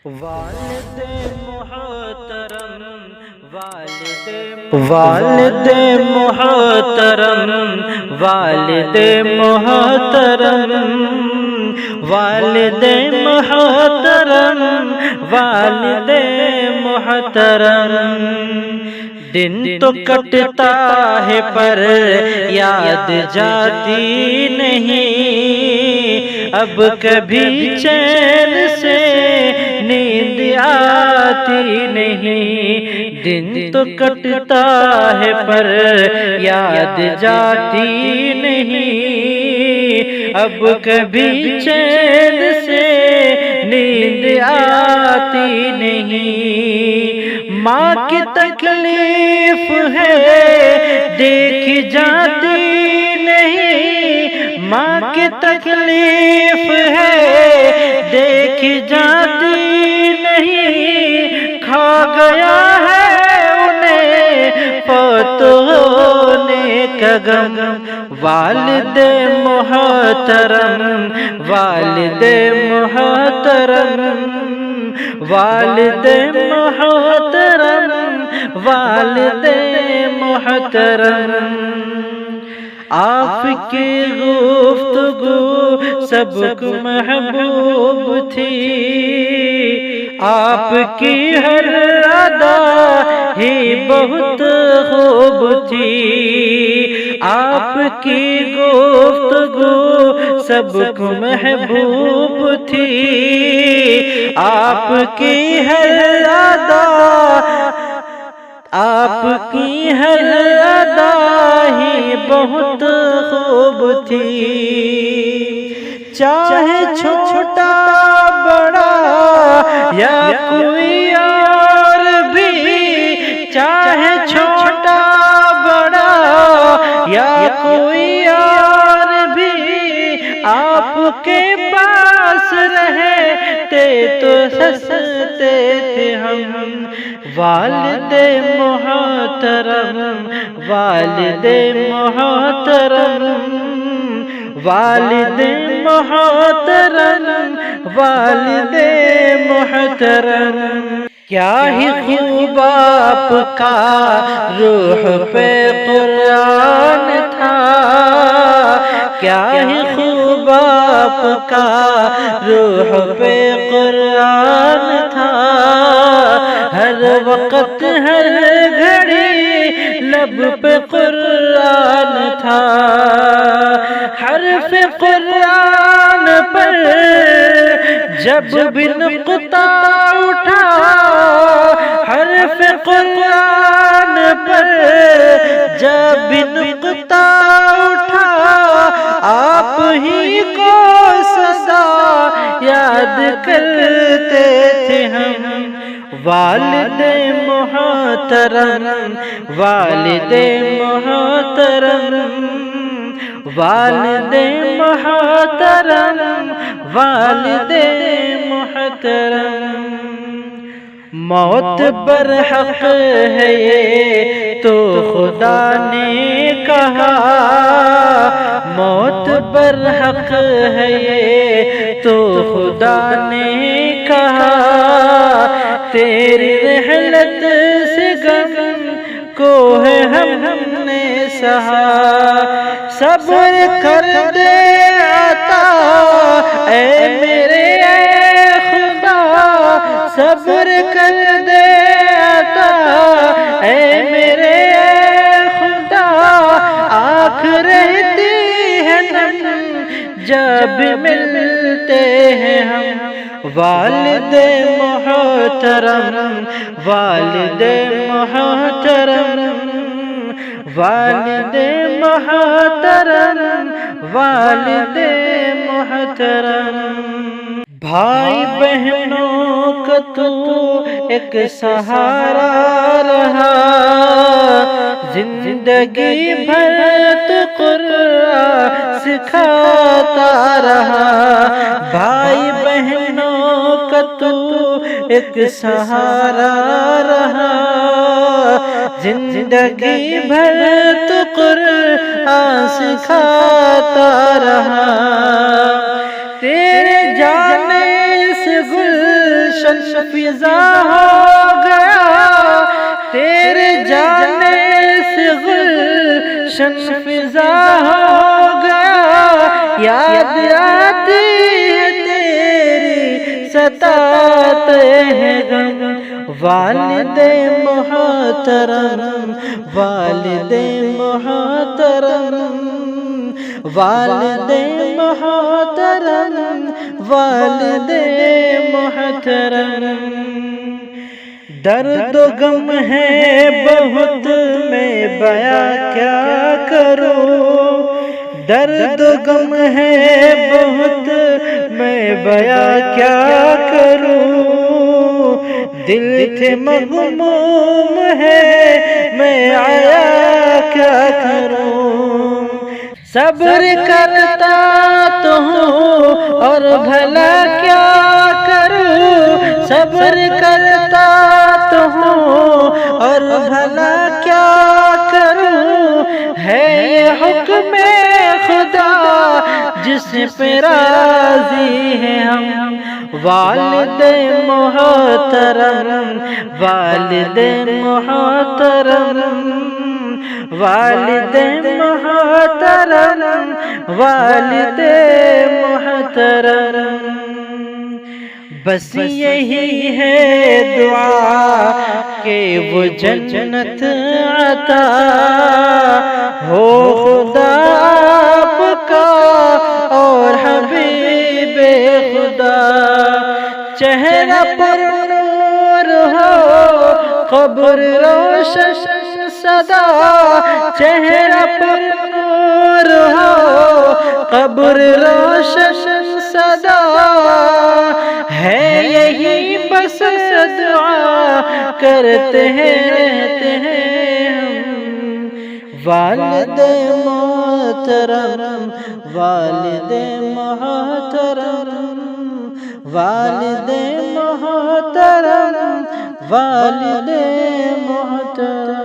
والد محترم والد محترم والد محترم والد محترم والد محترم دن تو کٹتا ہے پر یاد جاتی نہیں، اب کبھی چین سے نیند آتی نہیں۔ دن تو کٹتا ہے پر یاد جاتی نہیں، اب کبھی چین سے نیند آتی نہیں۔ ماں کی تکلیف ہے دیکھی جاتی نہیں، ماں کی تکلیف ہے دیکھی جاتی نہیں، کھا گیا ہے انہیں فوت ہونے کا غم۔ والد محترم والد محترم والد محترم والد محترم، آپ کی گفتگو سب کو محبوب تھی، آپ کی ہر ادا ہی بہت خوب تھی، آپ کی گفتگو سب کو محبوب تھی، آپ کی ہر ادا آپ کی ہر ادا ہی بہت خوب تھی، چاہے چھوٹا بڑا یا کوئی اور بھی، چاہے چھوٹا بڑا یا کوئی اور بھی، آپ کے پاس رہتے تو ہنستے تھے ہم۔ والد محترم والد محترم والد محترم والد محترم، کیا ہی خوب آپ کا روح پہ قرآن تھا، کیا ہی خوب آپ کا روح پہ قرآن تھا، ہر وقت ہر گھڑی لب پہ قرآن تھا، حرف قرآن پر جب بھی نقطہ اٹھا، حرف قرآن پر جب بھی نقطہ اٹھا، آپ ہی کو سدا یاد کرتے تھے ہم۔ والد محترم والد محترم والد محترم والد محترم، موت برحق ہے یہ تو خدا نے کہا، موت برحق ہے یہ تو خدا نے کہا، تیری رحلت سے غم کو ہے ہم نے سہا، صبر کر دے عطا اے میرے اے خدا، صبر کر دے عطا اے میرے اے خدا، آنکھ رہتی ہے نم جب ملتے ہیں ہم۔ والد محترم والد محترم والد محترم والد محترم، بھائی بہنوں کا تو ایک سہارا رہا، زندگی بھر تو قرآن سکھاتا رہا، بھائی بہنوں کا تو ایک سہارا رہا، زندگی بھر تو قرآن سکھاتا رہا، تیرے جانے سے گل گلشن فضا ہو گیا، تیرے جانے سے گلشن فضا ہو گیا، یاد آتی ہے تیری ستاتے ہیں غم، والد محترم والد محترم والد محترم والد محترم، درد و غم ہے بہت میں بیاں کیا کروں، درد و غم ہے بہت میں بیاں کیا کروں، دل تھے مغموم ہے میں آیا کیا کروں، صبر کرتا تو ہوں اور بھلا کیا کروں، صبر کرتا تو ہوں اور بھلا کیا کروں، ہے یہ حکم خدا جس پہ راضی ہیں ہم، والد محترم والد محترم والد محترم والد محترم، بس یہی ہے دعا کہ وہ جنت عطا ہو خدا آپ کا اور حبیب خدا، چہرہ پر نور ہو قبر روشن سدا، چہرہ پر نور ہو قبر روشن سدا، ہے یہی بس دعا کرتے ہیں رہتے ہیں ہم، والد محترم والد محترم والد محترم والد محترم۔